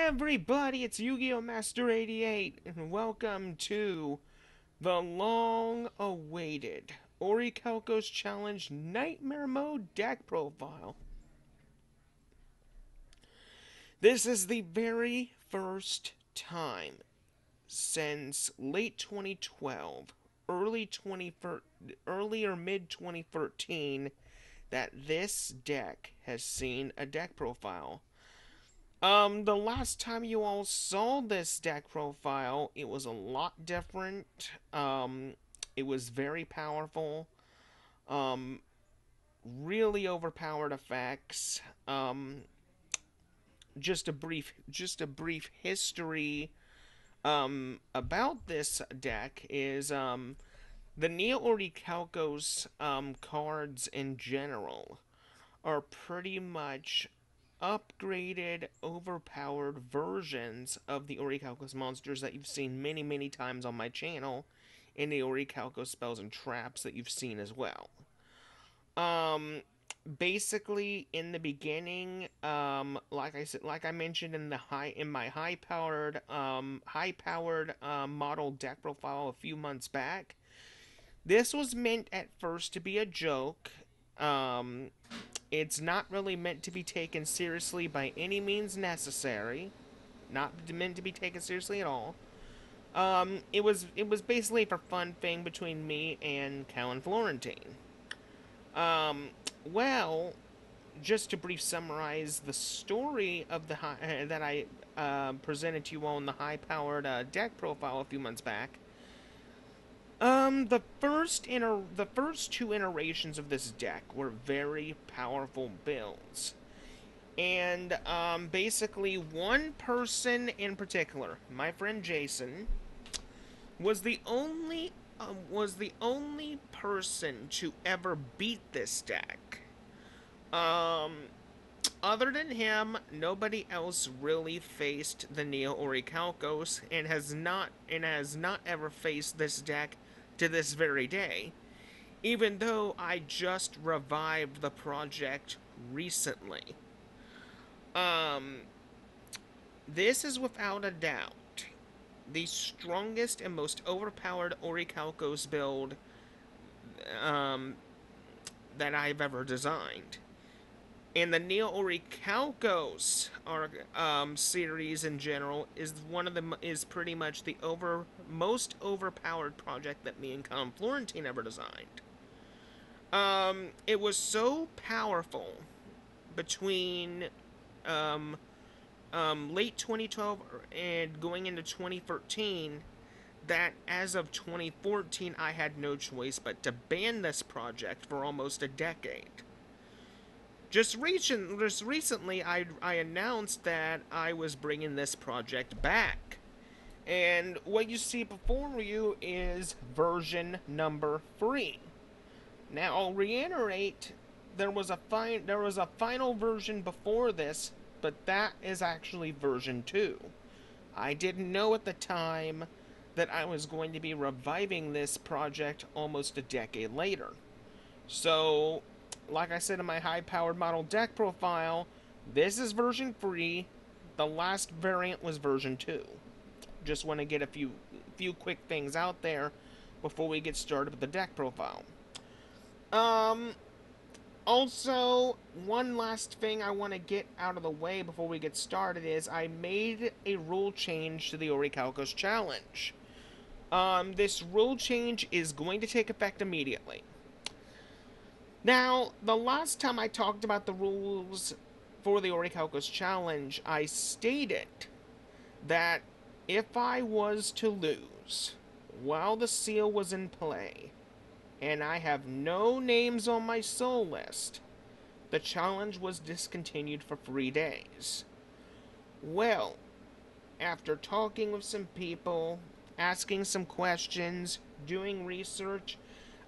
everybody, it's Yu-Gi-Oh! Master 88, and welcome to the long-awaited Orichalcos Challenge Nightmare Mode deck profile. This is the very first time since late 2012, early or mid 2013 that this deck has seen a deck profile. The last time you all saw this deck profile, it was a lot different. It was very powerful. Um, really overpowered effects. Just a brief history, about this deck is, the Neoricalcos, cards in general are pretty much upgraded, overpowered versions of the Orichalcos monsters that you've seen many, many times on my channel, and the Orichalcos spells and traps that you've seen as well. Um, Basically, in the beginning, like I mentioned in my high-powered model deck profile a few months back, this was meant at first to be a joke. Um, it's not really meant to be taken seriously by any means necessary. Not meant to be taken seriously at all. It was basically for fun thing between me and Callan Florentine. Um, well, just to brief summarize the story of that I presented to you all in the high-powered deck profile a few months back. The first two iterations of this deck were very powerful builds. And basically one person in particular, my friend Jason, was the only person to ever beat this deck. Other than him, nobody else really faced the Neoricalcos and has not ever faced this deck to this very day, even though I just revived the project recently. Um, this is without a doubt the strongest and most overpowered Orichalcos build um, that I've ever designed. And the Neoricalcos series in general is pretty much the most overpowered project that me and Con Florentine ever designed. It was so powerful between um, late 2012 and going into 2013 that as of 2014 I had no choice but to ban this project for almost a decade. Just recently, I announced that I was bringing this project back. And what you see before you is version number 3. Now, I'll reiterate, there was a final version before this, but that is actually version 2. I didn't know at the time that I was going to be reviving this project almost a decade later. So, like I said in my high-powered model deck profile, this is version 3. The last variant was version 2. Just want to get a few quick things out there before we get started with the deck profile. Also, one last thing I want to get out of the way before we get started is I made a rule change to the Orichalcos Challenge. This rule change is going to take effect immediately. Now, the last time I talked about the rules for the Orichalcos Challenge, I stated that if I was to lose while the seal was in play, and I have no names on my soul list, the challenge was discontinued for 3 days. Well, after talking with some people, asking some questions, doing research,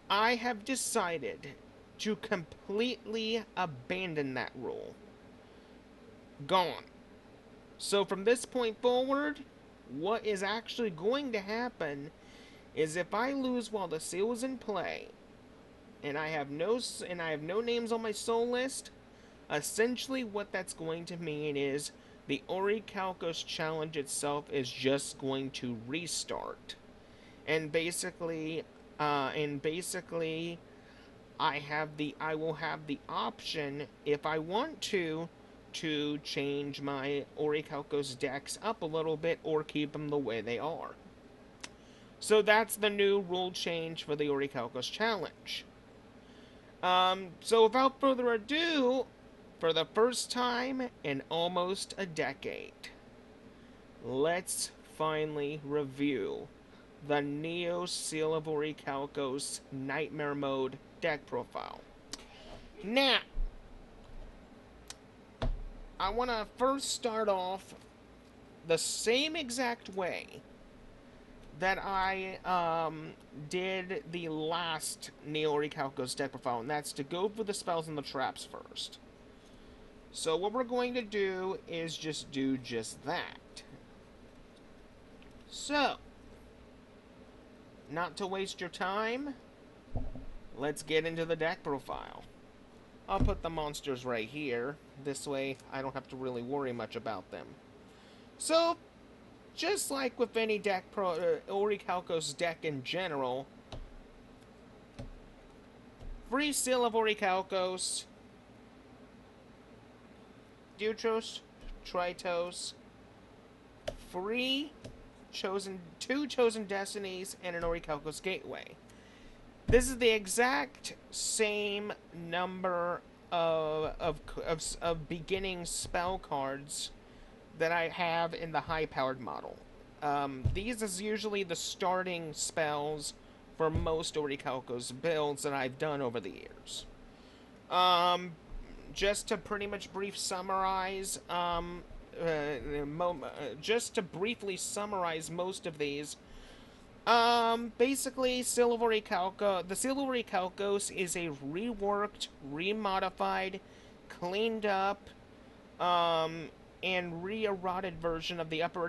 I have decided to completely abandon that rule. Gone. So from this point forward, what is actually going to happen is if I lose while the seal is in play, and I have no names on my soul list, essentially what that's going to mean is the Orichalcos challenge itself is just going to restart. And basically, I will have the option, if I want to change my Orichalcos decks up a little bit or keep them the way they are. So that's the new rule change for the Orichalcos challenge. So without further ado, for the first time in almost a decade, let's finally review the Neo Seal of Orichalcos Nightmare Mode deck profile. Now, I want to first start off the same exact way that I did the last Neoricalcos deck profile, and that's to go for the spells and the traps first. So what we're going to do is just do just that. So, not to waste your time, let's get into the deck profile. I'll put the monsters right here. This way, I don't have to really worry much about them. So, just like with any deck, Orichalcos deck in general, free Seal of Orichalcos, Deutros, Tritos, free two chosen destinies, and an Orichalcos gateway. This is the exact same number of beginning spell cards that I have in the high-powered model. These is usually the starting spells for most Orichalcos builds that I've done over the years. Just to pretty much just to briefly summarize most of these, basically, Seal of Orichalco, the Seal of Orichalcos is a reworked, remodified, cleaned up, and re-eroded version of the Upper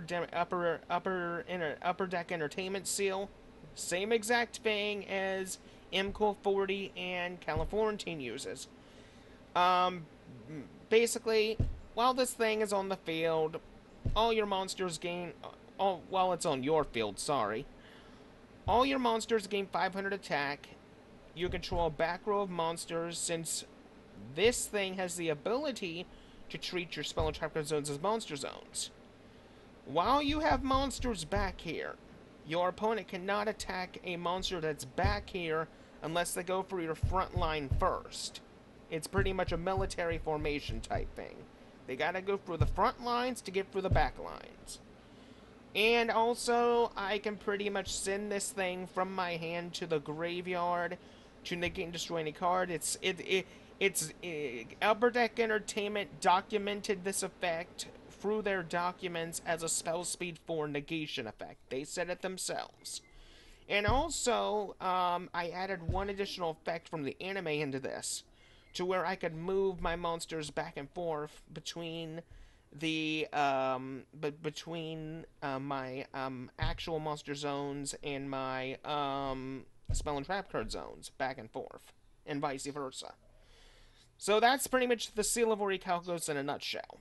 Deck Entertainment Seal. Same exact thing as MCOL 40 and Californian uses. Basically, while this thing is on the field, all your monsters gain... while it's on your field, sorry. All your monsters gain 500 attack. You control a back row of monsters, since this thing has the ability to treat your spell and trap card zones as monster zones. While you have monsters back here, your opponent cannot attack a monster that's back here unless they go for your front line first. It's pretty much a military formation type thing. They gotta go through the front lines to get through the back lines. And also, I can pretty much send this thing from my hand to the graveyard to negate and destroy any card. Upper Deck Entertainment documented this effect through their documents as a spell speed 4 negation effect. They said it themselves. And also, I added one additional effect from the anime into this, to where I could move my monsters back and forth between the my actual monster zones and my spell and trap card zones back and forth, and vice versa. So that's pretty much the Seal of Orichalcos in a nutshell.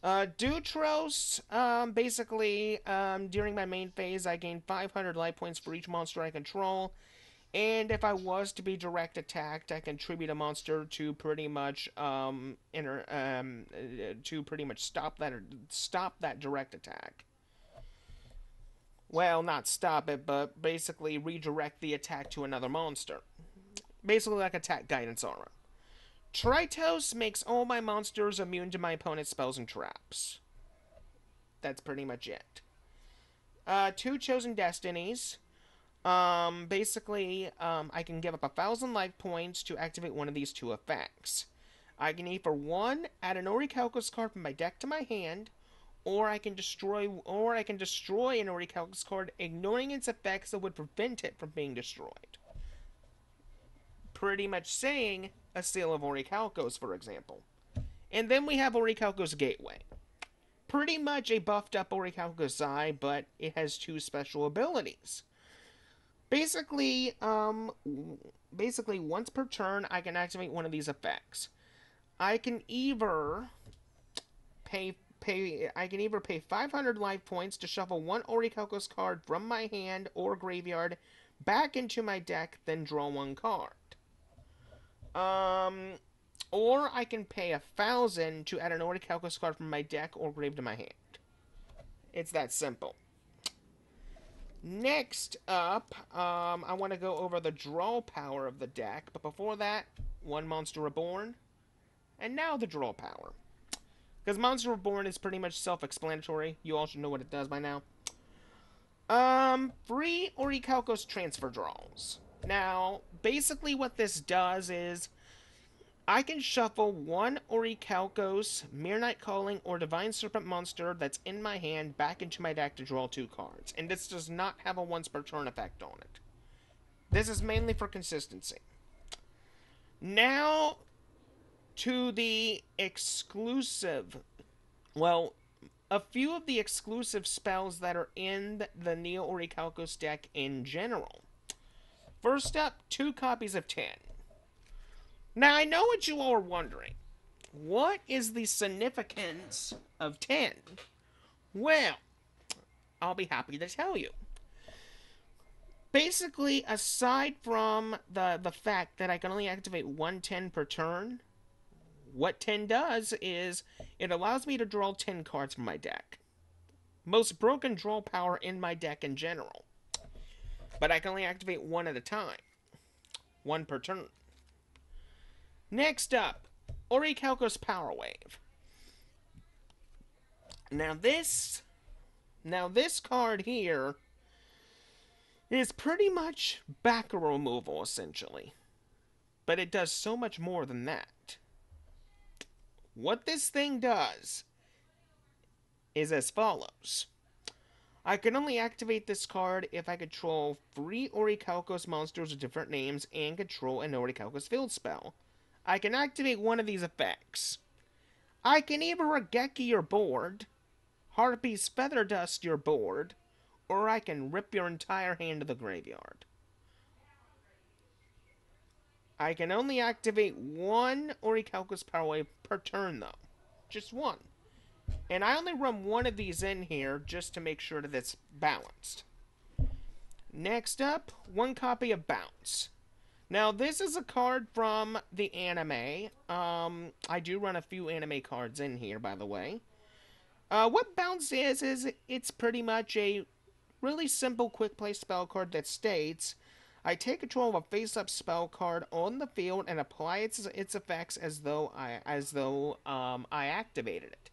Deutros, basically, during my main phase, I gain 500 life points for each monster I control, and if I was to be direct attacked, I contribute a monster to pretty much stop that direct attack. Well, not stop it, but basically redirect the attack to another monster. Basically like attack guidance aura. Tritos makes all my monsters immune to my opponent's spells and traps. That's pretty much it. Two chosen destinies. Basically, I can give up 1,000 life points to activate one of these two effects. I can either one, add an Orichalcos card from my deck to my hand, or I can destroy an Orichalcos card, ignoring its effects that would prevent it from being destroyed. Pretty much saying a Seal of Orichalcos, for example. And then we have Orichalcos Gateway. Pretty much a buffed up Orichalcos Eye, but it has two special abilities. Basically, once per turn, I can activate one of these effects. I can either pay either pay 500 life points to shuffle one Orichalcos card from my hand or graveyard back into my deck, then draw one card. Or I can pay 1,000 to add an Orichalcos card from my deck or grave to my hand. It's that simple. Next up, I want to go over the draw power of the deck, but before that, one Monster Reborn, and now the draw power. Because Monster Reborn is pretty much self-explanatory. You all should know what it does by now. 3 Orichalcos transfer draws. Now, basically what this does is I can shuffle one Orichalcos, Mere Knight Calling, or Divine Serpent monster that's in my hand back into my deck to draw 2 cards. And this does not have a once per turn effect on it. This is mainly for consistency. Now, to the exclusive... Well, a few of the exclusive spells that are in the Neoricalcos deck in general. First up, 2 copies of 10. Now, I know what you all are wondering. What is the significance of 10? Well, I'll be happy to tell you. Basically, aside from the fact that I can only activate 1 10 per turn, what 10 does is it allows me to draw 10 cards from my deck. Most broken draw power in my deck in general. But I can only activate 1 at a time. 1 per turn. Next up, Orichalcos Power Wave. Now this card here is pretty much back removal, essentially. But it does so much more than that. What this thing does is as follows. I can only activate this card if I control 3 Orichalcos monsters with different names and control an Orichalcos field spell. I can activate one of these effects. I can either Regeki your board, Harpy's Feather Dust your board, or I can rip your entire hand to the graveyard. I can only activate 1 Orichalcos Power Wave per turn, though. Just 1. And I only run 1 of these in here just to make sure that it's balanced. Next up, 1 copy of Bounce. Now, this is a card from the anime. I do run a few anime cards in here, by the way. What Bounce is it's pretty much a really simple quick play spell card that states, I take control of a face-up spell card on the field and apply its effects as though I activated it.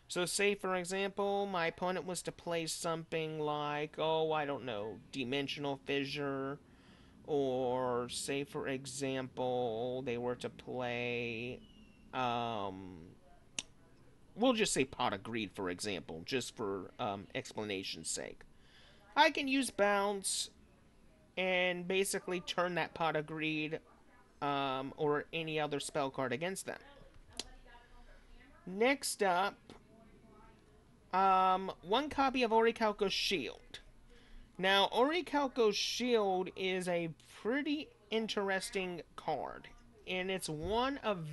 So, say for example, my opponent was to play something like, I don't know, Dimensional Fissure. Or, say, for example, they were to play, we'll just say Pot of Greed, for example, just for explanation's sake. I can use Bounce and basically turn that Pot of Greed or any other spell card against them. Next up, 1 copy of Orichalcos Shield. Now, Orichalcos Shield is a pretty interesting card, and it's one of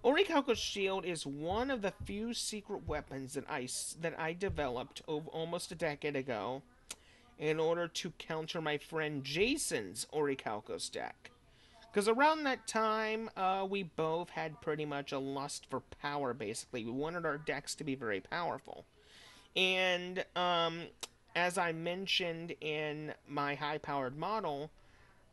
Orichalcos Shield is one of the few secret weapons that I developed almost a decade ago in order to counter my friend Jason's Orichalcos deck. Because around that time, we both had pretty much a lust for power, basically. We wanted our decks to be very powerful. And, as I mentioned in my high-powered model,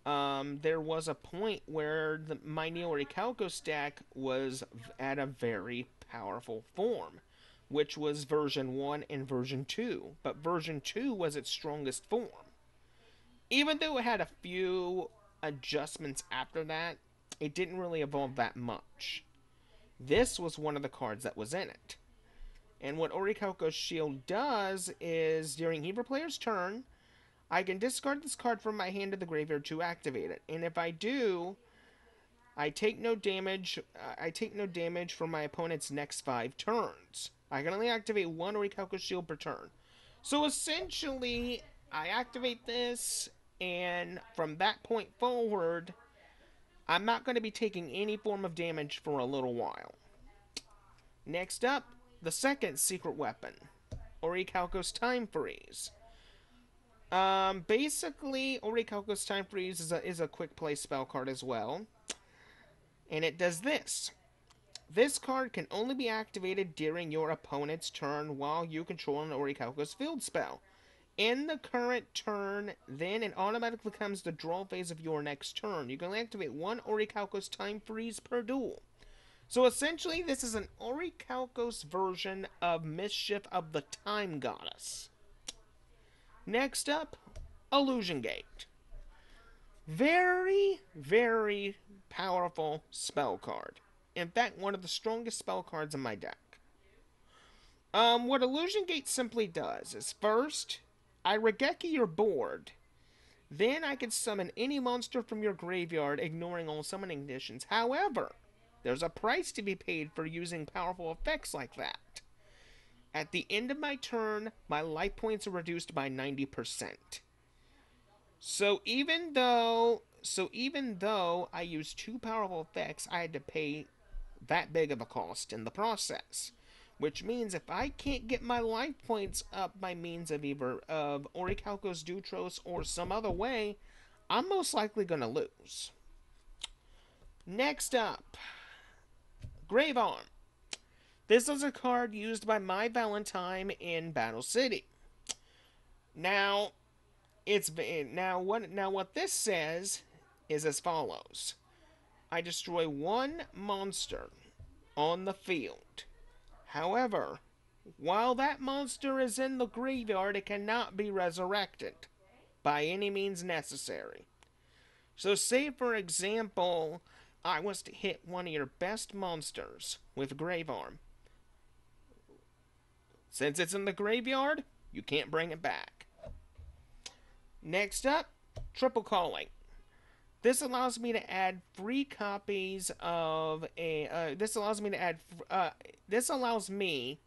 there was a point where my Nioricalcos deck was at a very powerful form, which was version 1 and version 2. But version 2 was its strongest form. Even though it had a few adjustments after that, it didn't really evolve that much. This was one of the cards that was in it. And what Orichalcos Shield does is, during either player's turn, I can discard this card from my hand to the graveyard to activate it. And if I do, I take no damage. From my opponent's next 5 turns. I can only activate 1 Orichalcos Shield per turn. So essentially, I activate this, and from that point forward, I'm not going to be taking any form of damage for a little while. Next up, the second secret weapon, Orichalcos Time Freeze. Basically, Orichalcos Time Freeze is a quick play spell card as well. And it does this. This card can only be activated during your opponent's turn while you control an Orichalcos field spell. In the current turn, then it automatically becomes the draw phase of your next turn. You can only activate one Orichalcos Time Freeze per duel. So essentially, this is an Orichalcos version of Mischief of the Time Goddess. Next up, Illusion Gate. Very, very powerful spell card. In fact, one of the strongest spell cards in my deck. What Illusion Gate simply does is first, I Regeki your board. Then I can summon any monster from your graveyard, ignoring all summoning conditions. However, there's a price to be paid for using powerful effects like that. At the end of my turn, my life points are reduced by 90%. So even though I used two powerful effects, I had to pay that big of a cost in the process. Which means if I can't get my life points up by means of either Orichalcos Dutros or some other way, I'm most likely going to lose. Next up, Grave Arm. This is a card used by my Valentine in Battle City. Now what this says is as follows. I destroy one monster on the field. However, while that monster is in the graveyard, it cannot be resurrected by any means necessary. So say, for example, I was to hit one of your best monsters with Grave Arm. Since it's in the graveyard, you can't bring it back. Next up, Triple Calling. This allows me to add free copies of a. This allows me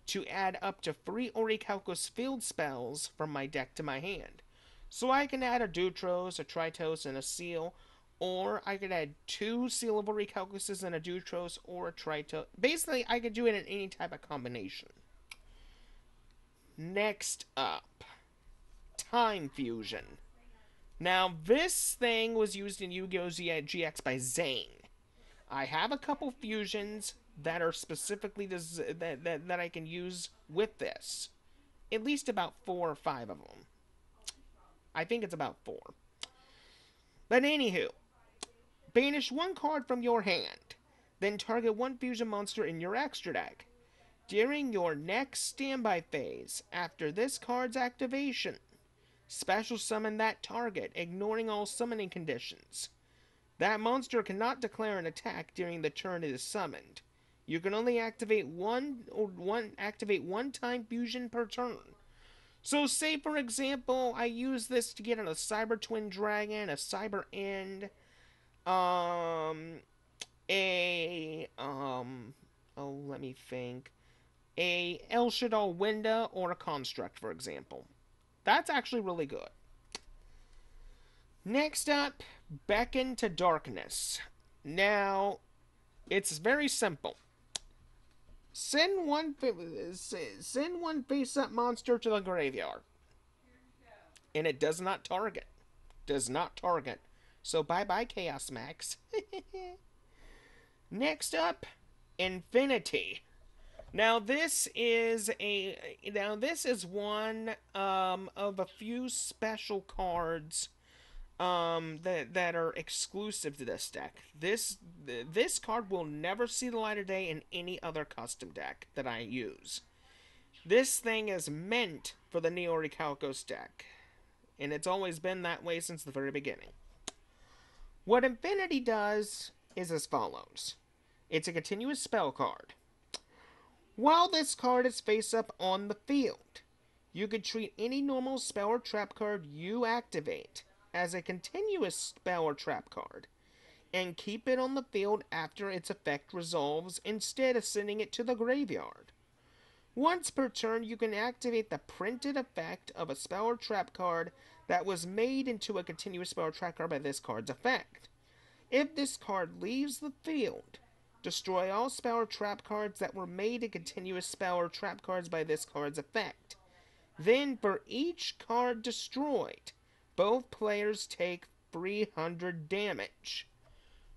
to add up to 3 Orichalcos field spells from my deck to my hand. So I can add a Dutros, a Tritos, and a Seal, or I could add 2 Seal of Orichalcoses and a Dutros, or a Tritos. Basically, I could do it in any type of combination. Next up, Time Fusion. Now, this thing was used in Yu-Gi-Oh! GX by Zane. I have a couple fusions that are specifically that I can use with this. At least about 4 or 5 of them. I think it's about 4. But anywho, banish 1 card from your hand. Then target 1 fusion monster in your extra deck. During your next standby phase, after this card's activation, special summon that target, ignoring all summoning conditions. That monster cannot declare an attack during the turn it is summoned. You can only activate one time fusion per turn. So say, for example, I use this to get a Cyber Twin Dragon, a Cyber End, let me think, a El Shaddai Winda, or a Construct, for example. That's actually really good. Next up, Beckon to Darkness. Now, it's very simple. Send one face-up monster to the graveyard. And it does not target. Does not target. So bye-bye, Chaos Max. Next up, Infinity. Now this is one of a few special cards that are exclusive to this deck. This card will never see the light of day in any other custom deck that I use. This thing is meant for the Neoricalcos deck, and it's always been that way since the very beginning. What Infinity does is as follows. It's a continuous spell card. While this card is face up on the field, you could treat any normal spell or trap card you activate as a continuous spell or trap card, and keep it on the field after its effect resolves instead of sending it to the graveyard. Once per turn, you can activate the printed effect of a spell or trap card that was made into a continuous spell or trap card by this card's effect. If this card leaves the field, Destroy all spell or trap cards that were made a continuous spell or trap cards by this card's effect. Then, for each card destroyed, both players take 300 damage.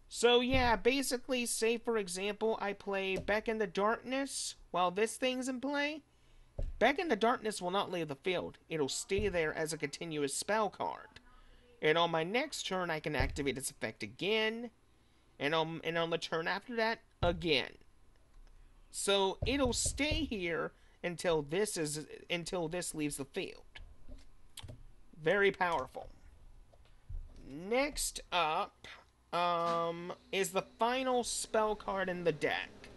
So yeah, basically, say for example, I play Beckon the Darkness while this thing's in play. Beckon the Darkness will not leave the field. It'll stay there as a continuous spell card. And on my next turn, I can activate its effect again. And on the turn after that, again. So it'll stay here until this leaves the field. Very powerful. Next up is the final spell card in the deck.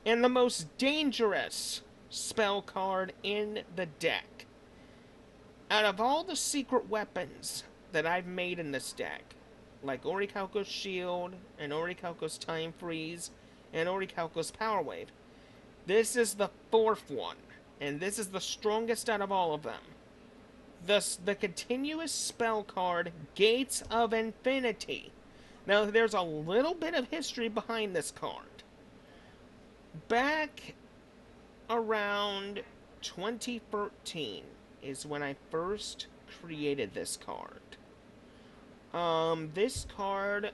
And the most dangerous spell card in the deck. Out of all the secret weapons that I've made in this deck, like Orichalcos Shield, and Orichalcos Time Freeze, and Orichalcos Power Wave, this is the fourth one, and this is the strongest out of all of them. Thus, the continuous spell card, Gates of Infinity. Now, there's a little bit of history behind this card. Back around 2013 is when I first created this card. This card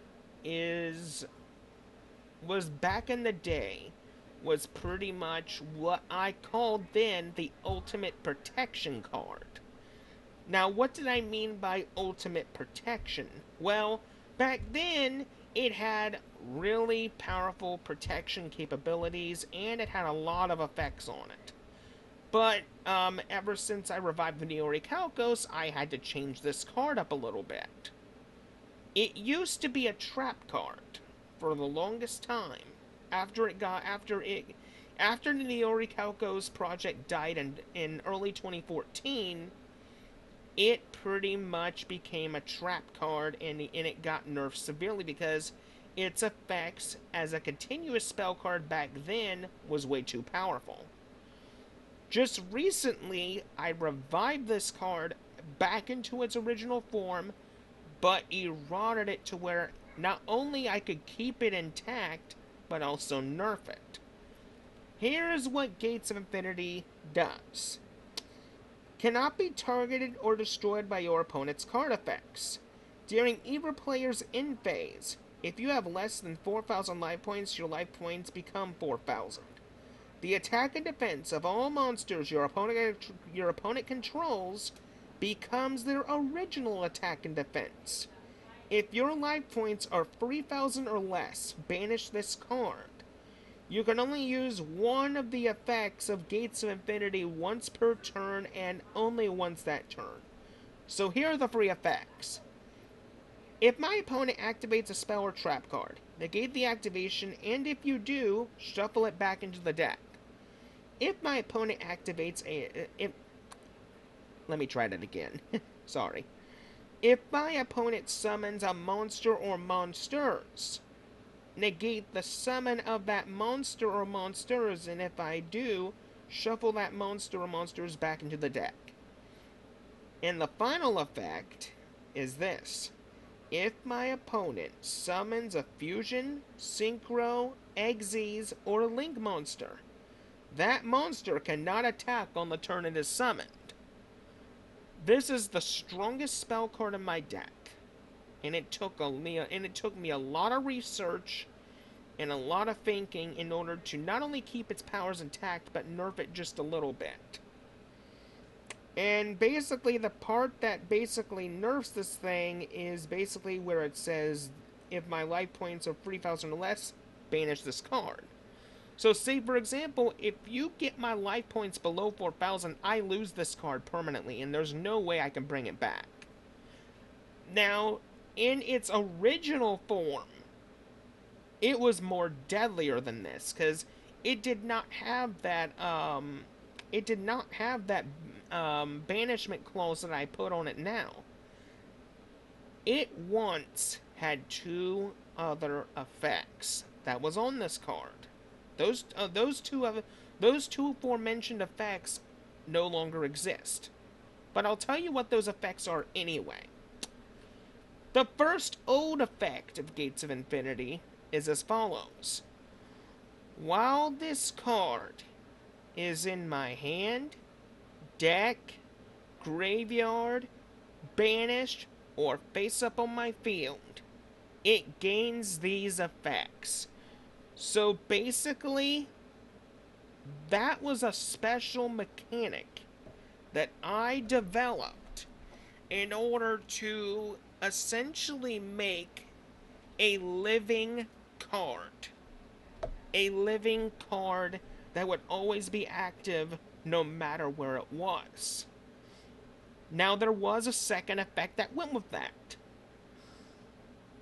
was back in the day, was pretty much what I called then the ultimate protection card. Now, what did I mean by ultimate protection? Well, back then, it had really powerful protection capabilities, and it had a lot of effects on it. But, ever since I revived the Neoricalcos, I had to change this card up a little bit. It used to be a trap card for the longest time. After the Neoricalcos project died in early 2014, it pretty much became a trap card, and it got nerfed severely because its effects as a continuous spell card back then was way too powerful. Just recently, I revived this card back into its original form, but eroded it to where not only I could keep it intact, but also nerf it. Here is what Gates of Infinity does. Cannot be targeted or destroyed by your opponent's card effects. During either player's end phase, if you have less than 4,000 life points, your life points become 4,000. The attack and defense of all monsters your opponent controls becomes their original attack and defense. If your life points are 3,000 or less, banish this card. You can only use one of the effects of Gates of Infinity once per turn, and only once that turn. So here are the 3 effects. If my opponent activates a spell or trap card, negate the activation, and if you do, shuffle it back into the deck. If my opponent activates let me try that again. Sorry. If my opponent summons a monster or monsters, negate the summon of that monster or monsters, and if I do, shuffle that monster or monsters back into the deck. And the final effect is this. If my opponent summons a fusion, synchro, exes, or link monster, that monster cannot attack on the turn it is summoned. This is the strongest spell card in my deck, and it took me a lot of research and a lot of thinking in order to not only keep its powers intact, but nerf it just a little bit. And basically, the part that basically nerfs this thing is basically where it says, if my life points are 3,000 or less, banish this card. So say, for example, if you get my life points below 4,000, I lose this card permanently, and there's no way I can bring it back. Now, in its original form, it was more deadlier than this, because it did not have that, banishment clause that I put on it now. It once had 2 other effects that was on this card. Those two aforementioned effects no longer exist. But I'll tell you what those effects are anyway. The first old effect of Gates of Infinity is as follows. While this card is in my hand, deck, graveyard, banished, or face up on my field, it gains these effects. So basically, that was a special mechanic that I developed in order to essentially make a living card. A living card that would always be active no matter where it was. Now, there was a second effect that went with that.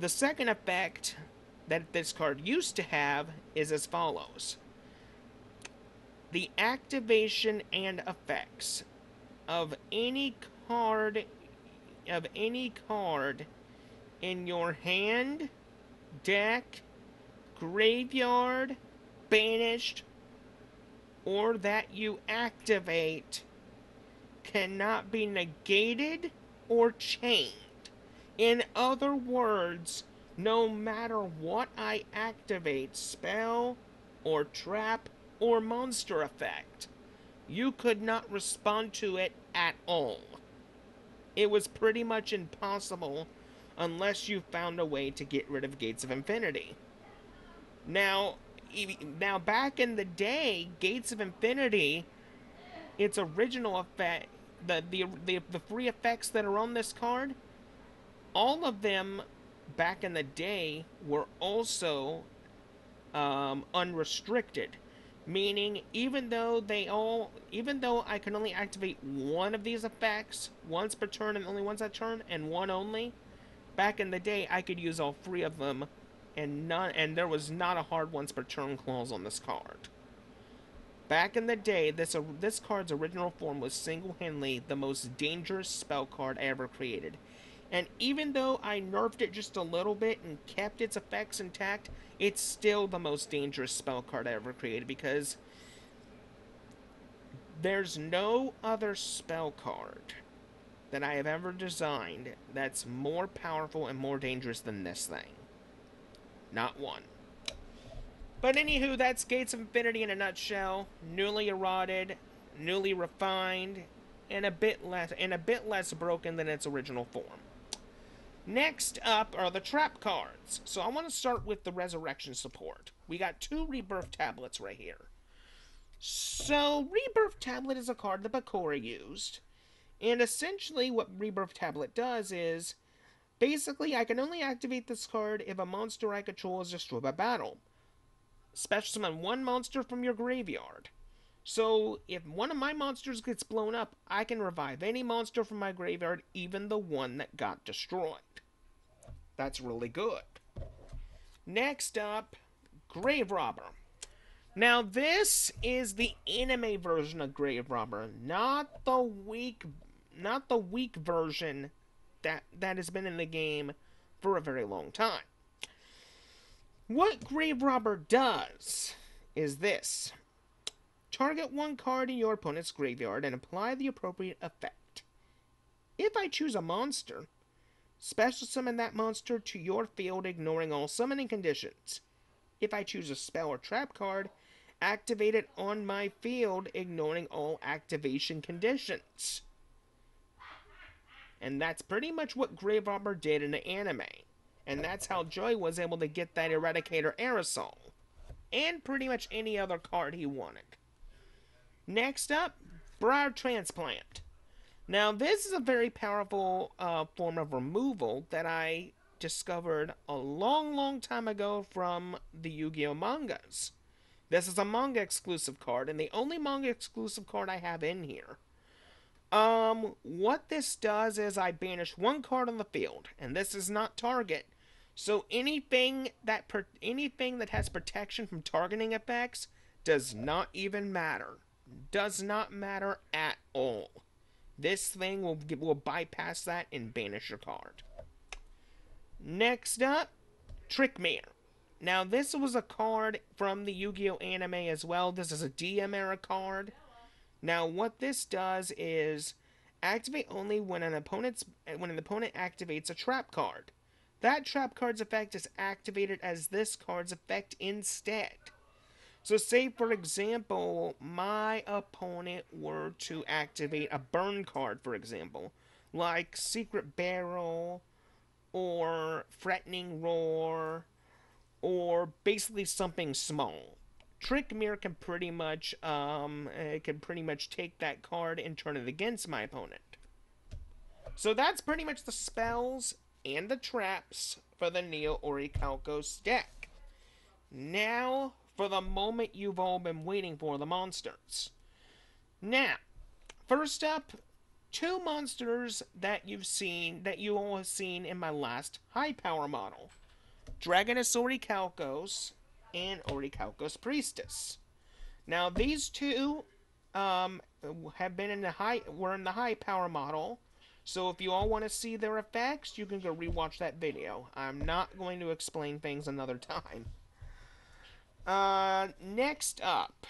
The second effect that this card used to have is as follows. The activation and effects of any card in your hand, deck, graveyard, banished, or that you activate cannot be negated or changed. In other words, no matter what I activate, spell or trap or monster effect, you could not respond to it at all. It was pretty much impossible unless you found a way to get rid of Gates of Infinity. Now back in the day, Gates of Infinity, its original effect, the free effects that are on this card, all of them back in the day were also unrestricted, meaning even though I can only activate one of these effects once per turn and only once that turn and one only, back in the day I could use all three of them, and there was not a hard once per turn clause on this card. Back in the day, this card's original form was single-handedly the most dangerous spell card I ever created. And even though I nerfed it just a little bit and kept its effects intact, it's still the most dangerous spell card I ever created, because there's no other spell card that I have ever designed that's more powerful and more dangerous than this thing. Not one. But anywho, that's Gates of Infinity in a nutshell. Newly eroded, newly refined, and a bit less broken than its original form. Next up are the trap cards. So I want to start with the resurrection support. We got 2 rebirth tablets right here. So rebirth tablet is a card that Bakura used. And essentially what rebirth tablet does is, basically I can only activate this card if a monster I control is destroyed by battle. Special summon one monster from your graveyard. So if one of my monsters gets blown up, I can revive any monster from my graveyard, even the one that got destroyed. That's really good. Next up, Grave Robber. Now this is the anime version of Grave Robber, not the weak version that has been in the game for a very long time. What Grave Robber does is this. Target one card in your opponent's graveyard and apply the appropriate effect. If I choose a monster, special summon that monster to your field, ignoring all summoning conditions. If I choose a spell or trap card, activate it on my field, ignoring all activation conditions. And that's pretty much what Grave Robber did in the anime. And that's how Joy was able to get that Eradicator Aerosol. And pretty much any other card he wanted. Next up, Briar Transplant. Now this is a very powerful form of removal that I discovered a long time ago from the Yu-Gi-Oh mangas. This is a manga exclusive card, and the only manga exclusive card I have in here. What this does is I banish one card on the field, and this is not target. So anything that has protection from targeting effects does not even matter. Does not matter at all. This thing will bypass that and banish your card. Next up, Trickmare. Now this was a card from the Yu-Gi-Oh anime as well. This is a DM era card. Now what this does is activate only when an opponent activates a trap card. That trap card's effect is activated as this card's effect instead. So say, for example, my opponent were to activate a burn card, for example, like Secret Barrel or Threatening Roar or basically something small. Trick Mirror can pretty much take that card and turn it against my opponent. So that's pretty much the spells and the traps for the Neoricalcos deck. Now, for the moment you've all been waiting for, the monsters. Now, first up, two monsters that you all have seen in my last high power model. Dragoness Orichalcos and Orichalcos Priestess. Now, these two have been in the high power model. So if you all want to see their effects, you can go rewatch that video. I'm not going to explain things another time. Next up,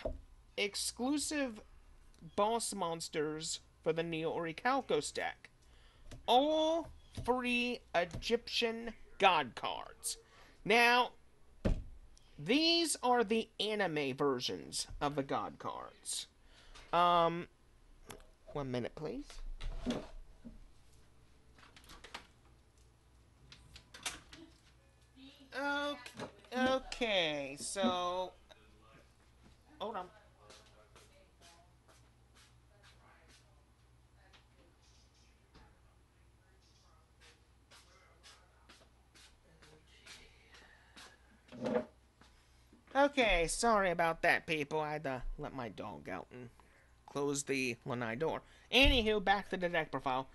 exclusive boss monsters for the Neoricalcos deck. All three Egyptian god cards. Now, these are the anime versions of the god cards. 1 minute, please. Okay, so hold on. Okay, sorry about that, people. I had to let my dog out and close the lanai door. Anywho, back to the deck profile.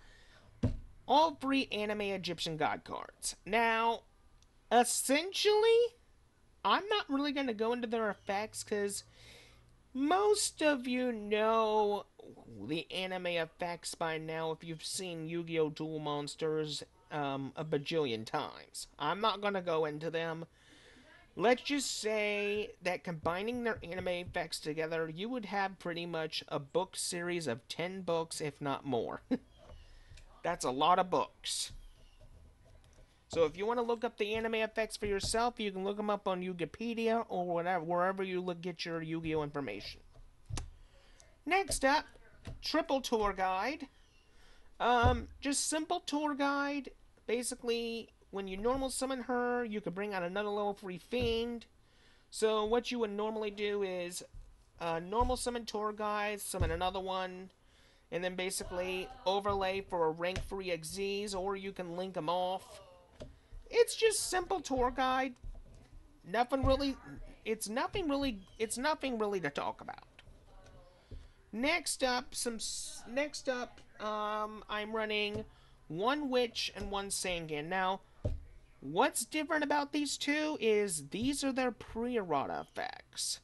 All three anime Egyptian god cards. Now, essentially, I'm not really going to go into their effects because most of you know the anime effects by now if you've seen Yu-Gi-Oh! Duel Monsters a bajillion times. I'm not going to go into them. Let's just say that combining their anime effects together, you would have pretty much a book series of 10 books, if not more. That's a lot of books. So if you want to look up the anime effects for yourself, you can look them up on Wikipedia or whatever, wherever you get your Yu-Gi-Oh! Information. Next up, Triple Tour Guide. Just simple tour guide. Basically, when you normal summon her, you can bring out another level 3 fiend. So what you would normally do is normal summon tour guide, summon another one, and then basically overlay for a rank 3 XZs, or you can link them off. It's just simple tour guide. Nothing really. It's nothing really to talk about. Next up, I'm running one witch and one Sangan. Now, what's different about these two is these are their pre-errata effects.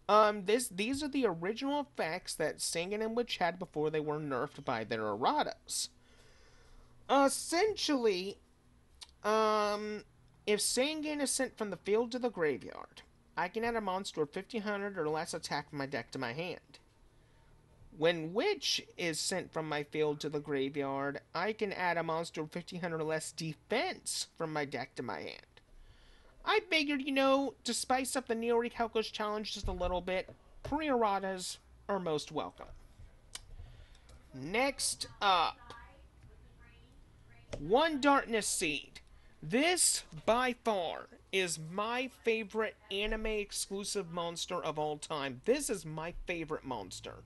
These are the original effects that Sangan and Witch had before they were nerfed by their erratas. Essentially, if Sangan is sent from the field to the graveyard, I can add a monster of 1500 or less attack from my deck to my hand. When Witch is sent from my field to the graveyard, I can add a monster of 1500 or less defense from my deck to my hand. I figured, to spice up the Neoricalcos challenge just a little bit, pre-erratas are most welcome. Next up, one Darkness Seed. This, by far, is my favorite anime exclusive monster of all time. This is my favorite monster.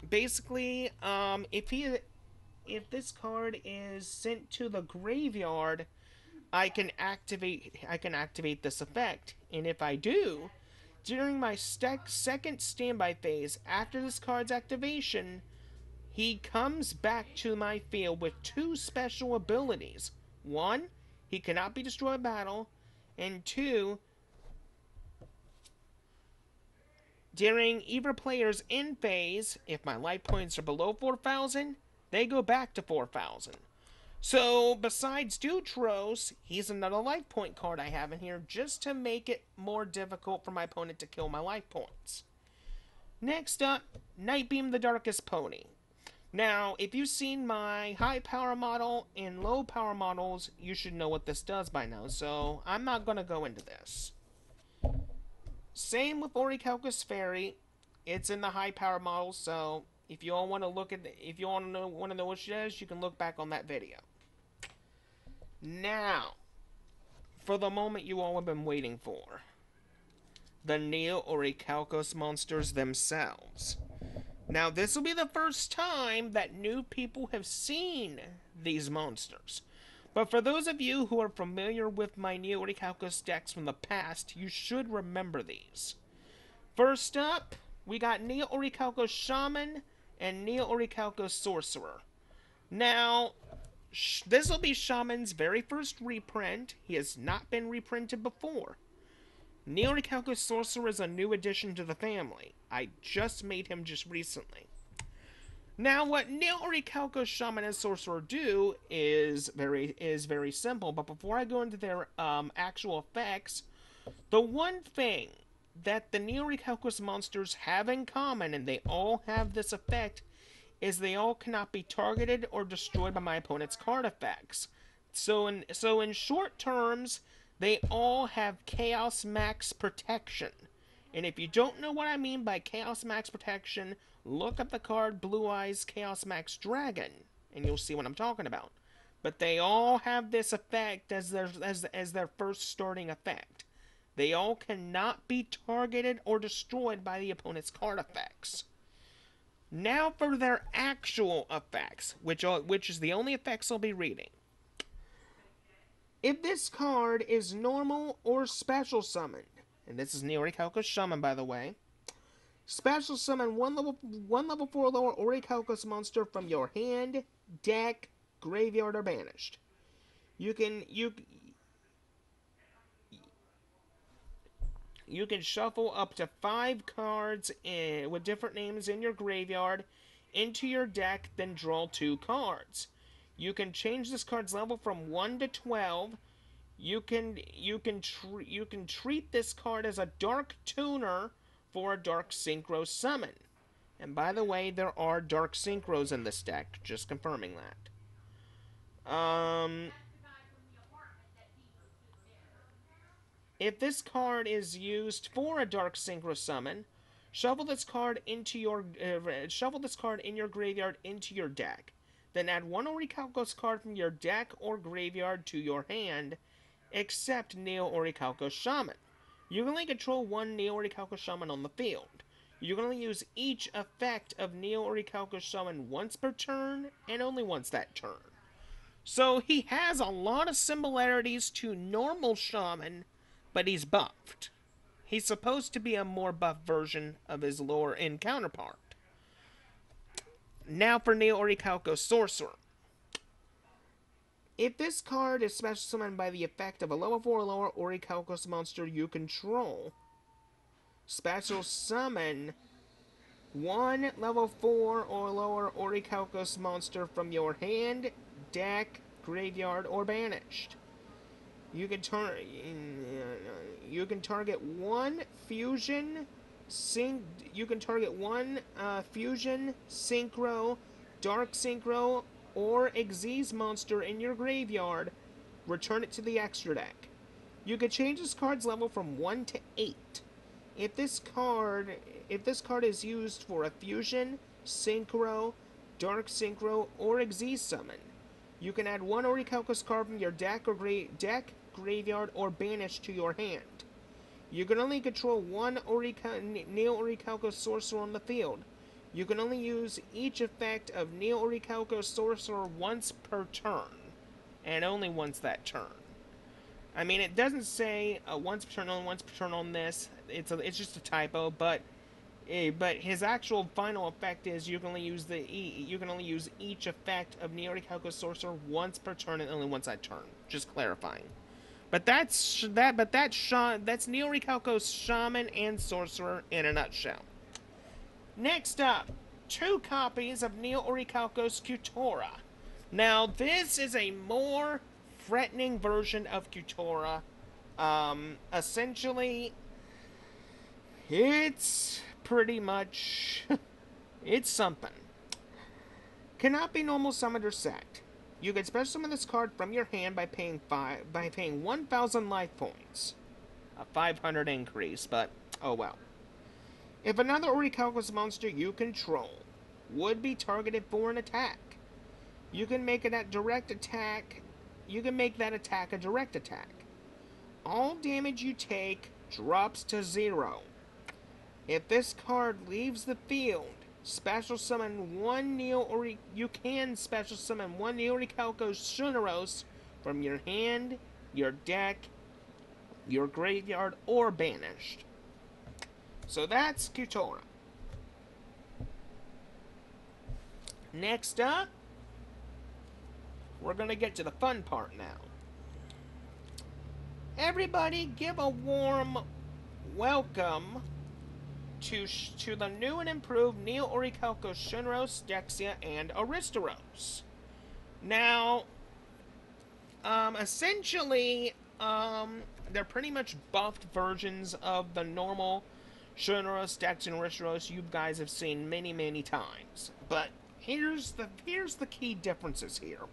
Basically, if this card is sent to the graveyard, I can activate this effect, and if I do, during my second standby phase after this card's activation, he comes back to my field with two special abilities. One, he cannot be destroyed by battle, and two, during either player's end phase, if my life points are below 4,000, they go back to 4,000. So, besides Dutros, he's another life point card I have in here just to make it more difficult for my opponent to kill my life points. Next up, Nightbeam the Darkest Pony. Now, if you've seen my high power model and low power models, you should know what this does by now, so I'm not going to go into this. Same with Orichalcos Fairy. It's in the high power model, so if you all want to look at if you want to know what she does, you can look back on that video. Now, for the moment you all have been waiting for, the Neoricalcos monsters themselves. Now, this will be the first time that new people have seen these monsters. But for those of you who are familiar with my Neoricalcos decks from the past, you should remember these. First up, we got Neoricalcos Shaman and Neoricalcos Sorcerer. Now, this will be Shaman's very first reprint. He has not been reprinted before. Nioricalcos Sorcerer is a new addition to the family. I just made him just recently. Now, what Neoricalcos Shaman and Sorcerer do is very simple. But before I go into their actual effects, the one thing that the Neoricalcos monsters have in common, and they all have this effect, is they all cannot be targeted or destroyed by my opponent's card effects. So in short terms, they all have Chaos Max Protection. And if you don't know what I mean by Chaos Max Protection, look up the card Blue Eyes Chaos Max Dragon, and you'll see what I'm talking about. But they all have this effect as their first starting effect. They all cannot be targeted or destroyed by the opponent's card effects. Now for their actual effects, which is the only effects I'll be reading. If this card is normal or special summoned, and this is Neoricalcos Shaman, by the way, special summon one level 4 lower Orichalcos monster from your hand, deck, graveyard, or banished. You can shuffle up to 5 cards with different names in your graveyard into your deck, then draw 2 cards. You can change this card's level from 1 to 12. You can treat this card as a Dark Tuner for a Dark Synchro summon. And by the way, there are Dark Synchros in this deck, just confirming that. If this card is used for a Dark Synchro summon, shuffle this card in your graveyard into your deck. Then add 1 Orichalcos card from your deck or graveyard to your hand, except Neoricalcos Shaman. You can only control 1 Neoricalcos Shaman on the field. You can only use each effect of Neoricalcos Shaman once per turn, and only once that turn. So he has a lot of similarities to normal Shaman, but he's buffed. He's supposed to be a more buffed version of his lower-end counterpart. Now for Neoricalcos Sorcerer. If this card is special summoned by the effect of a level 4 or lower Orichalcos monster you control, special summon 1 level 4 or lower Orichalcos monster from your hand, deck, graveyard, or banished. You can target 1 fusion. You can target 1 fusion, synchro, dark synchro, or Xyz monster in your graveyard. Return it to the extra deck. You can change this card's level from 1 to 8. If this card is used for a fusion, synchro, dark synchro, or Xyz summon, you can add 1 Orichalcos card from your deck or graveyard, or banish to your hand. You can only control 1 Neoricalcos Sorcerer on the field. You can only use each effect of Neoricalcos Sorcerer once per turn, and only once that turn. I mean, it doesn't say once per turn, only once per turn on this. It's just a typo, but his actual final effect is you can only use each effect of Neoricalcos Sorcerer once per turn, and only once that turn. Just clarifying. But that's Neoricalcos Shaman and Sorcerer in a nutshell. Next up, 2 copies of Neoricalcos Kutora. Now, this is a more threatening version of Kutora. Essentially, it's pretty much it's something. Cannot be normal summoned or sacked. You can special summon this card from your hand by paying 1,000 life points. A 500 increase, but Oh well. If another Orichalcos monster you control would be targeted for an attack, you can make it a direct attack. You can make that attack a direct attack. All damage you take drops to 0. If this card leaves the field, special summon one you can special summon one Neoricalcos Shunoros from your hand, your deck, your graveyard, or banished. So that's Kutora. Next up, we're gonna get to the fun part now. Everybody give a warm welcome to the new and improved Neoricalcos Shunoros, Dexia, and Aristaros. Now, essentially, they're pretty much buffed versions of the normal Shunoros, Dexia, and Aristaros you guys have seen many, many times. But here's the key differences here.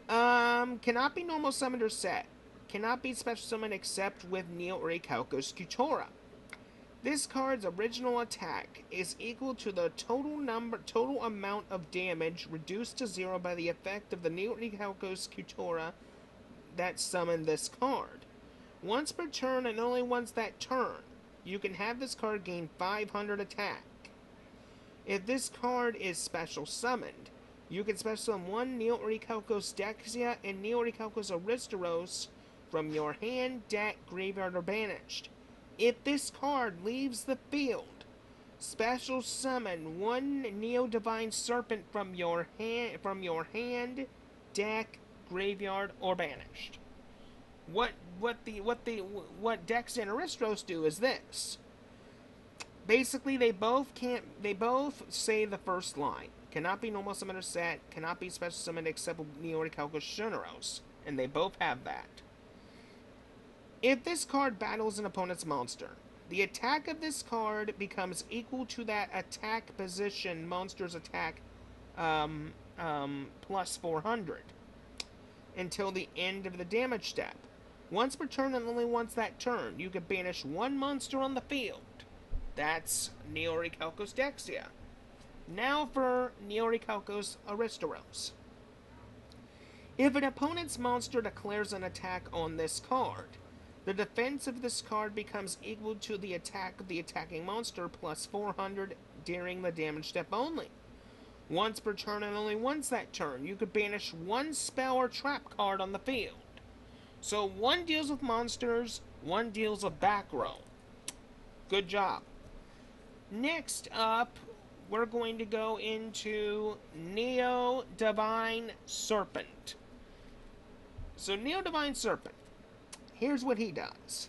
Cannot be normal summoned or set. Cannot be special summoned except with Neoricalcos Kutora. This card's original attack is equal to the total amount of damage reduced to 0 by the effect of the Neoricalcos Kutora that summoned this card. Once per turn and only once that turn, you can have this card gain 500 attack. If this card is special summoned, you can special summon one Neoricalcos Dexia and Neoricalcos Aristaros from your hand, deck, graveyard, or banished. If this card leaves the field, special summon one Divine Serpent from your hand, deck, graveyard, or banished. What Dex and Aristaros do is this. Basically, they both say the first line. Cannot be normal summon or set. Cannot be special summoned except with Neoricalcos Shunoros, and they both have that. If this card battles an opponent's monster, the attack of this card becomes equal to that attack position monster's attack plus 400 until the end of the damage step. Once per turn and only once that turn, you can banish one monster on the field. That's Neoricalcos Dexia. Now for Neoricalcos Aristaros. If an opponent's monster declares an attack on this card, the defense of this card becomes equal to the attack of the attacking monster plus 400 during the damage step only. Once per turn and only once that turn, you could banish one spell or trap card on the field. So one deals with monsters, one deals with back row. Good job. Next up, we're going to go into Divine Serpent. So Divine Serpent. Here's what he does.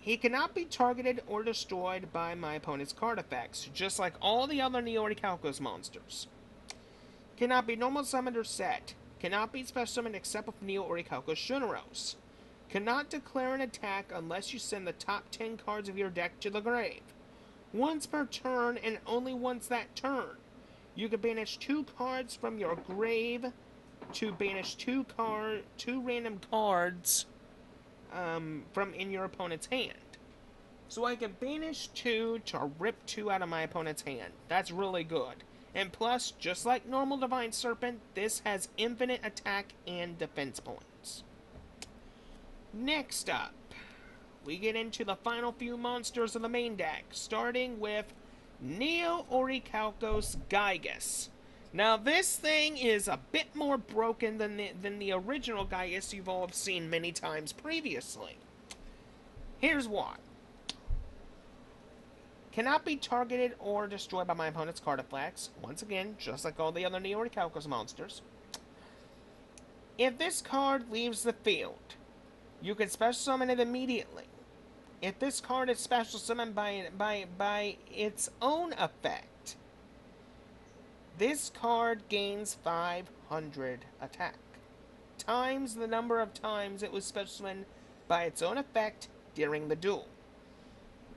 He cannot be targeted or destroyed by my opponent's card effects, just like all the other Neoricalcos monsters. Cannot be normal summoned or set. Cannot be special summoned except with Neoricalcos Shunoros. Cannot declare an attack unless you send the top 10 cards of your deck to the grave. Once per turn and only once that turn, you can banish 2 cards from your grave to banish 2 random cards from in your opponent's hand. So I can banish 2 to rip 2 out of my opponent's hand. That's really good. And plus, just like normal Divine Serpent, this has infinite attack and defense points. Next up, we get into the final few monsters of the main deck, starting with Neoricalcos Gygus. Now, this thing is a bit more broken than the original Gygus you've all seen many times previously. Here's why. Cannot be targeted or destroyed by my opponent's card effects. Once again, just like all the other Neoricalcos monsters. If this card leaves the field, you can special summon it immediately. If this card is special summoned by its own effect, this card gains 500 attack, times the number of times it was special summoned by its own effect during the duel.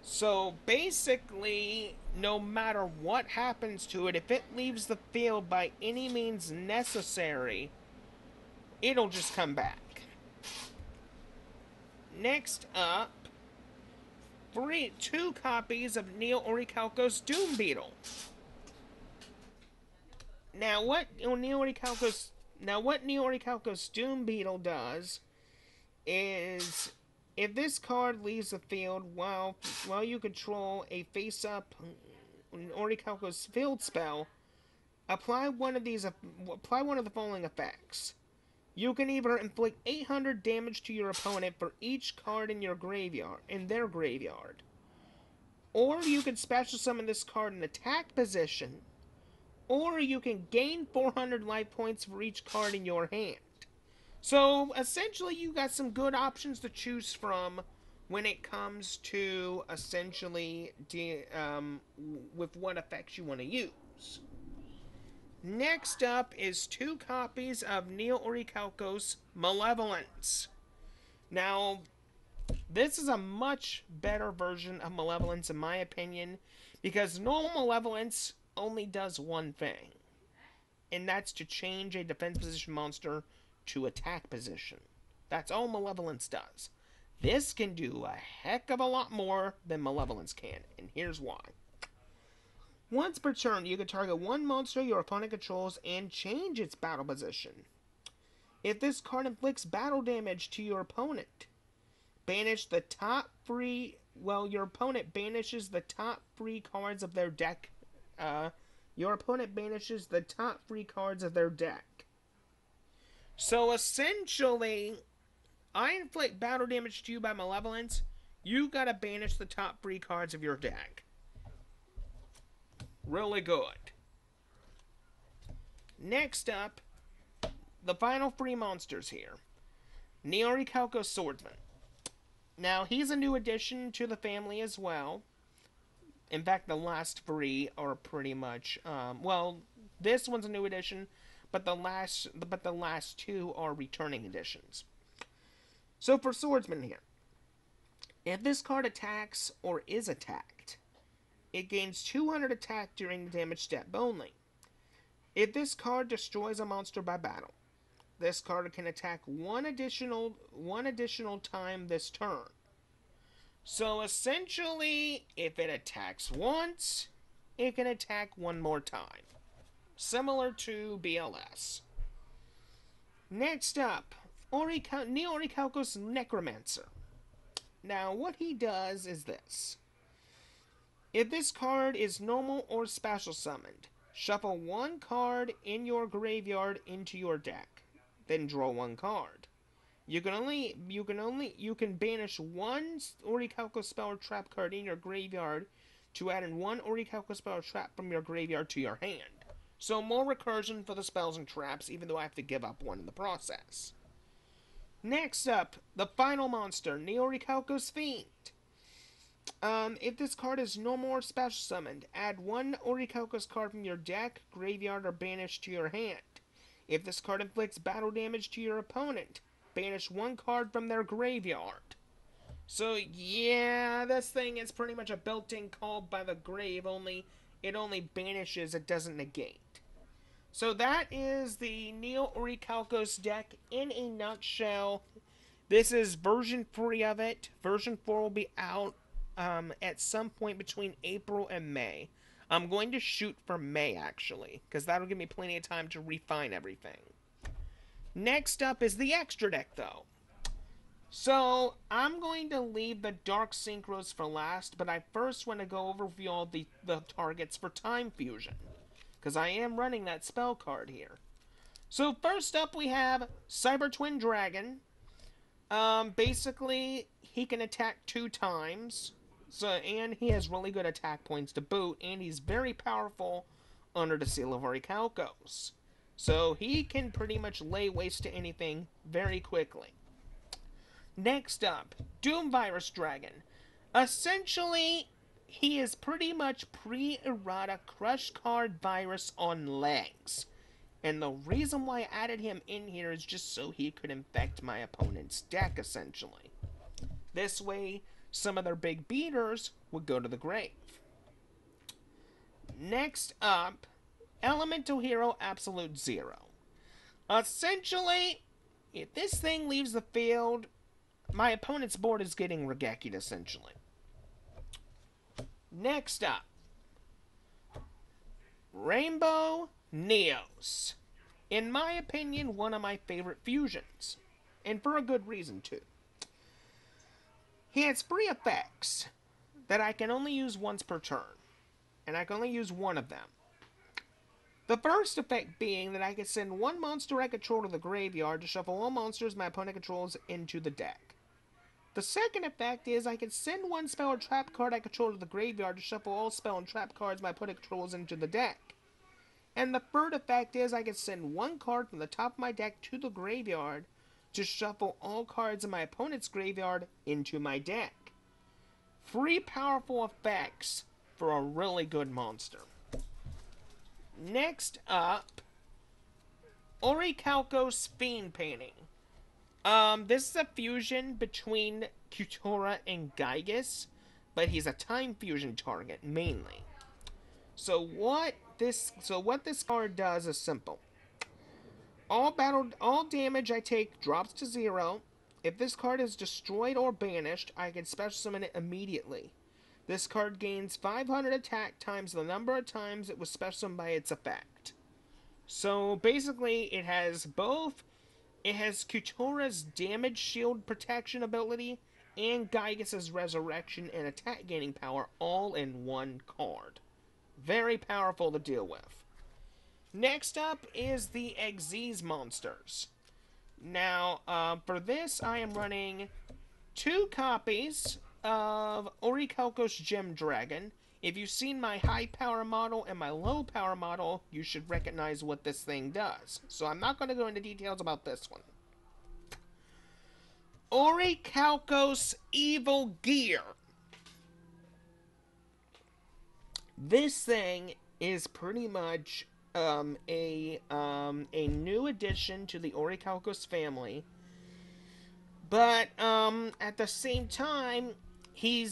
So basically, no matter what happens to it, if it leaves the field by any means necessary, it'll just come back. Next up, two copies of Neoricalcos Doom Beetle. Now what Neoricalcos Doom Beetle does is, if this card leaves the field while you control a face-up Orichalcos field spell, apply one of the following effects. You can either inflict 800 damage to your opponent for each card in their graveyard, or you can special summon this card in attack position, or you can gain 400 life points for each card in your hand. So essentially, you got some good options to choose from when it comes to essentially with what effects you want to use. Next up is two copies of Neoricalcos Malevolence. Now, this is a much better version of Malevolence in my opinion, because normal Malevolence only does one thing, and that's to change a defense position monster to attack position. That's all Malevolence does. This can do a heck of a lot more than Malevolence can, and here's why. Once per turn, you can target one monster your opponent controls and change its battle position. If this card inflicts battle damage to your opponent, banish the top three. Well, your opponent banishes the top three cards of their deck. Your opponent banishes the top three cards of their deck. So essentially, I inflict battle damage to you by Malevolence. You gotta banish the top three cards of your deck. Really good. Next up, the final three monsters here. Niorikoko Swordsman. Now, he's a new addition to the family as well. In fact, the last three are pretty much, well, this one's a new addition, but the last two are returning additions. So for Swordsman here, if this card attacks or is attacked, it gains 200 attack during the damage step only. If this card destroys a monster by battle, this card can attack one additional time this turn. So essentially, if it attacks once, it can attack one more time. Similar to BLS. Next up, Neoricalcos Necromancer. Now, what he does is this. If this card is normal or special summoned, shuffle one card in your graveyard into your deck, then draw one card. You can banish one Orichalco spell or trap card in your graveyard to add in one Orichalco spell or trap from your graveyard to your hand. So more recursion for the spells and traps, even though I have to give up one in the process. Next up, the final monster, Neoricalcos Fiend. If this card is normal or special summoned, add one Orichalcos card from your deck, graveyard, or banish to your hand. If this card inflicts battle damage to your opponent, banish one card from their graveyard. So yeah, this thing is pretty much a built-in call by the grave, it only banishes, it doesn't negate. So that is the Neoricalcos deck in a nutshell. This is version 3 of it. Version 4 will be out at some point between April and May. I'm going to shoot for May, actually, because that'll give me plenty of time to refine everything. Next up is the extra deck, though. So, I'm going to leave the Dark Synchros for last, but I first want to go over all the targets for Time Fusion, because I am running that spell card here. So, first up we have Cyber Twin Dragon. Basically, he can attack 2 times. And he has really good attack points to boot, and he's very powerful under the Seal of Orichalcos. So he can pretty much lay waste to anything very quickly. Next up, Doom Virus Dragon. Essentially, he is pretty much pre-errata Crush Card Virus on legs. And the reason why I added him in here is just so he could infect my opponent's deck, essentially. This way, some of their big beaters would go to the grave. Next up, Elemental Hero Absolute Zero. Essentially, if this thing leaves the field, my opponent's board is getting Regekkied, essentially. Next up, Rainbow Neos. In my opinion, one of my favorite fusions. And for a good reason, too. He has 3 effects that I can only use once per turn. And I can only use one of them. The first effect being that I can send one monster I control to the graveyard to shuffle all monsters my opponent controls into the deck. The second effect is I can send one spell or trap card I control to the graveyard to shuffle all spell and trap cards my opponent controls into the deck. And the third effect is I can send one card from the top of my deck to the graveyard to shuffle all cards in my opponent's graveyard into my deck. 3 powerful effects for a really good monster. Next up, Orichalcos Fiend Painting. This is a fusion between Kutora and Gygas, but he's a time fusion target mainly. So what this card does is simple. All damage I take drops to 0. If this card is destroyed or banished, I can special summon it immediately. This card gains 500 attack times the number of times it was special summoned by its effect. So basically, it has Kutora's damage shield protection ability and Gygas' resurrection and attack gaining power all in one card. Very powerful to deal with. Next up is the Xyz monsters. Now, for this, I am running 2 copies of Orichalcos Gem Dragon. If you've seen my high power model and my low power model, you should recognize what this thing does. So I'm not going to go into details about this one. Orichalcos Evil Gear. This thing is pretty much a new addition to the Orichalcos family, but at the same time, he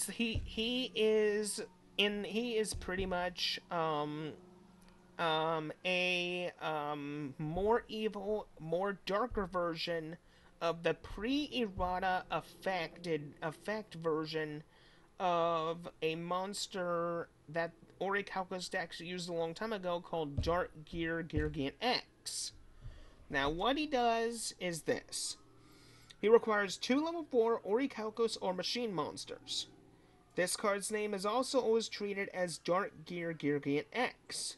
is pretty much a more evil, more darker version of the pre-errata effect version of a monster that Orichalcos decks used a long time ago called Dark Gear Girgian X. Now, what he does is this. He requires 2 level 4 Orichalcos or machine monsters. This card's name is also always treated as Dark Gear Girgian X.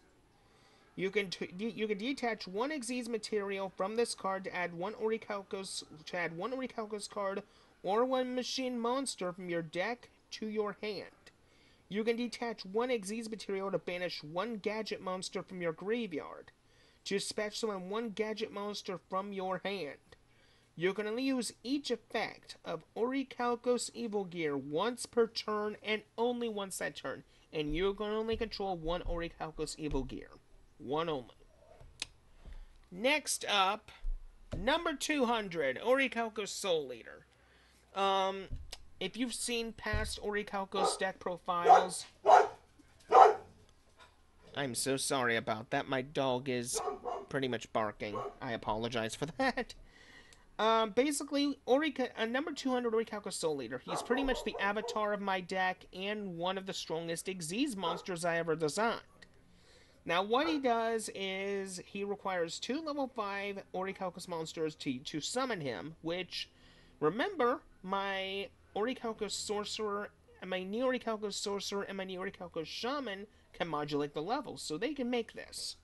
You can detach 1 Xyz material from this card to add one Orichalcos card or 1 machine monster from your deck to your hand. You can detach 1 Xyz material to banish 1 gadget monster from your graveyard, to special summon 1 gadget monster from your hand. You can only use each effect of Orichalcos Evil Gear once per turn and only once that turn, and you can only control 1 Orichalcos Evil Gear. 1 only. Next up, number 200, Orichalcos Soul Eater. If you've seen past Orichalcos deck profiles... I'm so sorry about that. My dog is pretty much barking. I apologize for that. Basically, number 200 Orichalcos Soul Eater. He's pretty much the avatar of my deck and one of the strongest Xyz monsters I ever designed. Now, what he does is he requires 2 level 5 Orichalcos monsters to summon him, which, remember, my Orichalcos Sorcerer and my Neoricalcos Sorcerer and my Neoricalcos Shaman can modulate the levels, so they can make this.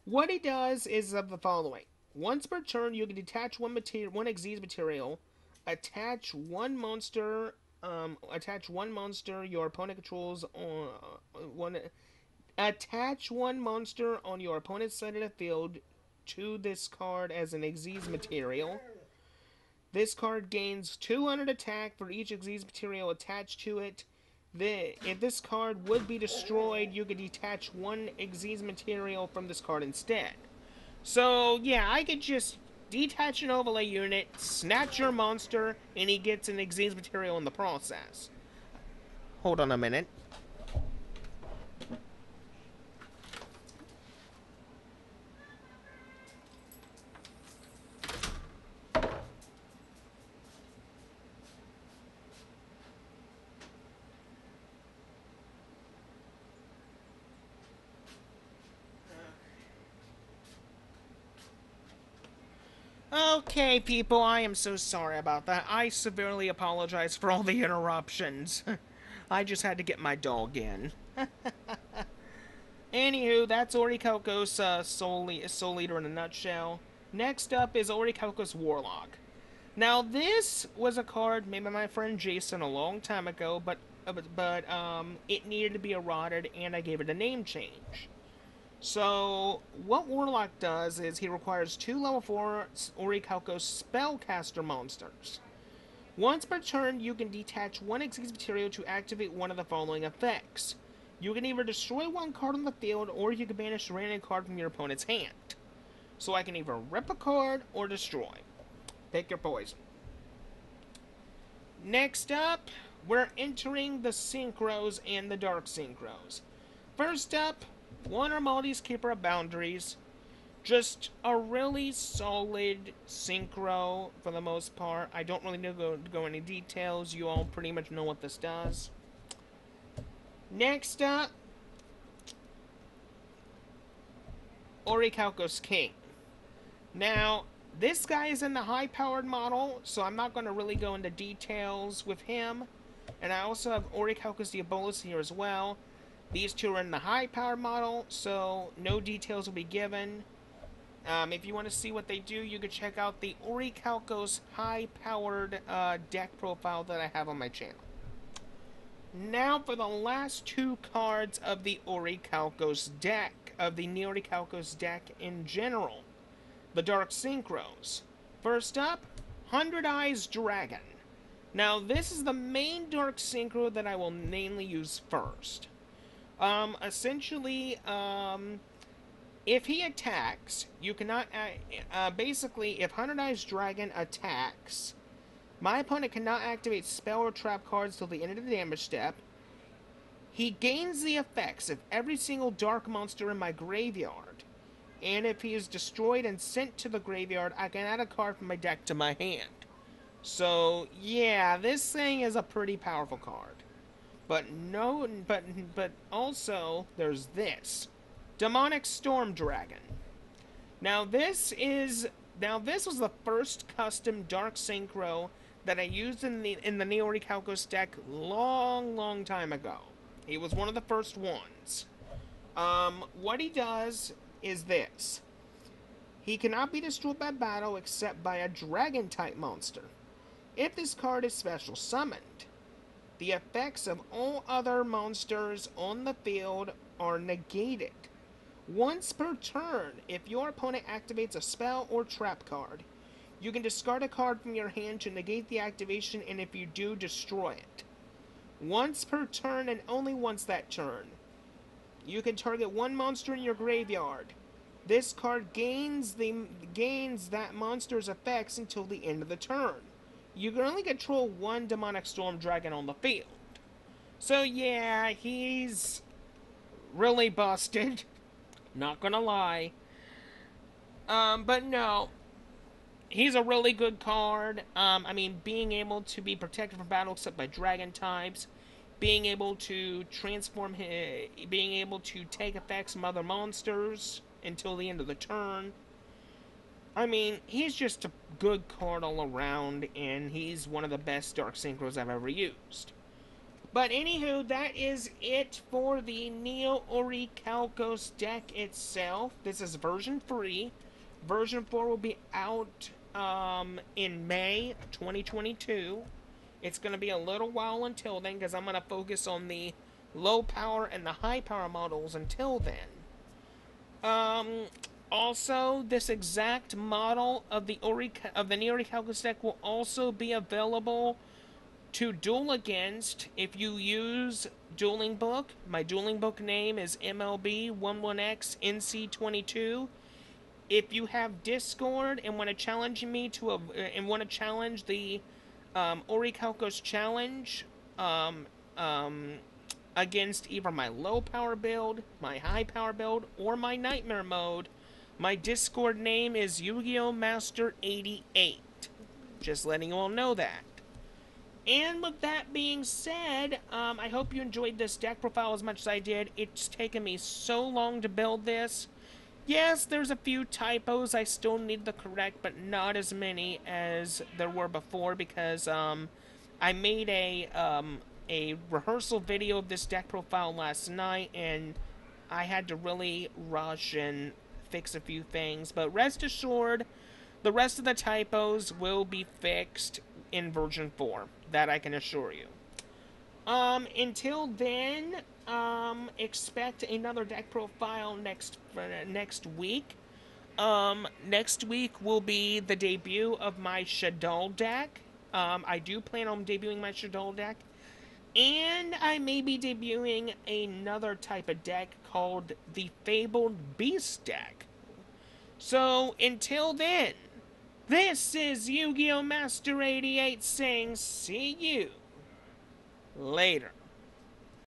What he does is of the following. Once per turn, you can detach 1 Xyz material, attach 1 monster your opponent controls attach 1 monster on your opponent's side of the field to this card as an Xyz material. This card gains 200 attack for each Xyz material attached to it. If this card would be destroyed, you could detach 1 Xyz material from this card instead. So, yeah, I could just detach an overlay unit, snatch your monster, and he gets an Xyz material in the process. Hold on a minute. Okay, people, I am so sorry about that. I severely apologize for all the interruptions. I just had to get my dog in. Anywho, that's Orichalcos Soul Leader in a nutshell. Next up is Orichalcos Warlock. Now, this was a card made by my friend Jason a long time ago, but it needed to be eroded, and I gave it a name change. So, what Warlock does is he requires 2 level 4 Orichalcos spellcaster monsters. Once per turn, you can detach 1 executed material to activate one of the following effects. You can either destroy 1 card on the field, or you can banish a random card from your opponent's hand. So I can either rip a card or destroy. Pick your poison. Next up, we're entering the Synchros and the Dark Synchros. First up, one Armaldi's Keeper of Boundaries. Just a really solid synchro for the most part. I don't really need to go into details. You all pretty much know what this does. Next up, Orichalcos King. Now, this guy is in the high-powered model, so I'm not going to really go into details with him. And I also have Orichalcos Diabolus here as well. These two are in the high-powered model, so no details will be given. If you want to see what they do, you can check out the Orichalcos high-powered deck profile that I have on my channel. Now for the last 2 cards of the Orichalcos deck, of the Neoricalcos deck in general. The Dark Synchros. First up, 100 Eyes Dragon. Now this is the main Dark Synchro that I will mainly use first. Essentially, if he attacks, you cannot, basically, if 100 Eyes Dragon attacks, my opponent cannot activate spell or trap cards till the end of the damage step. He gains the effects of every single dark monster in my graveyard. And if he is destroyed and sent to the graveyard, I can add a card from my deck to my hand. So, yeah, this thing is a pretty powerful card. But also, there's this. Demonic Storm Dragon. Now this was the first custom Dark Synchro that I used in the Neoricalcos deck long time ago. He was one of the first ones. What he does is this. He cannot be destroyed by battle except by a dragon-type monster. If this card is special summoned, the effects of all other monsters on the field are negated. Once per turn, if your opponent activates a spell or trap card, you can discard a card from your hand to negate the activation, and if you do, destroy it. Once per turn, and only once that turn, you can target 1 monster in your graveyard. This card gains that monster's effects until the end of the turn. You can only control 1 Demonic Storm Dragon on the field. So yeah, he's really busted. Not gonna lie. But no. He's a really good card. I mean, being able to be protected from battle except by dragon types, being able to transform being able to take effects from other monsters until the end of the turn. I mean, he's just a good card all around, and he's one of the best Dark Synchros I've ever used. But anywho, that is it for the Neoricalcos deck itself. This is version 3. Version 4 will be out in May 2022. It's going to be a little while until then, because I'm going to focus on the low power and the high power models until then. Also, this exact model of the Neoricalcos deck will also be available to duel against if you use Dueling Book. My Dueling Book name is MLB11XNC22. If you have Discord and want to challenge me the Orichalcos challenge against either my low power build, my high power build, or my nightmare mode, my Discord name is Yugioh Master 88. Just letting you all know that. And with that being said, I hope you enjoyed this deck profile as much as I did. It's taken me so long to build this. Yes, there's a few typos I still need to correct, but not as many as there were before because I made a rehearsal video of this deck profile last night and I had to really rush and fix a few things, but rest assured the rest of the typos will be fixed in version 4. That I can assure you. Until then, expect another deck profile next week. Next week will be the debut of my Shaddoll deck. I do plan on debuting my Shaddoll deck. And I may be debuting another type of deck called the Fabled Beast deck. So, until then, this is Yu-Gi-Oh! Master 88 saying see you later.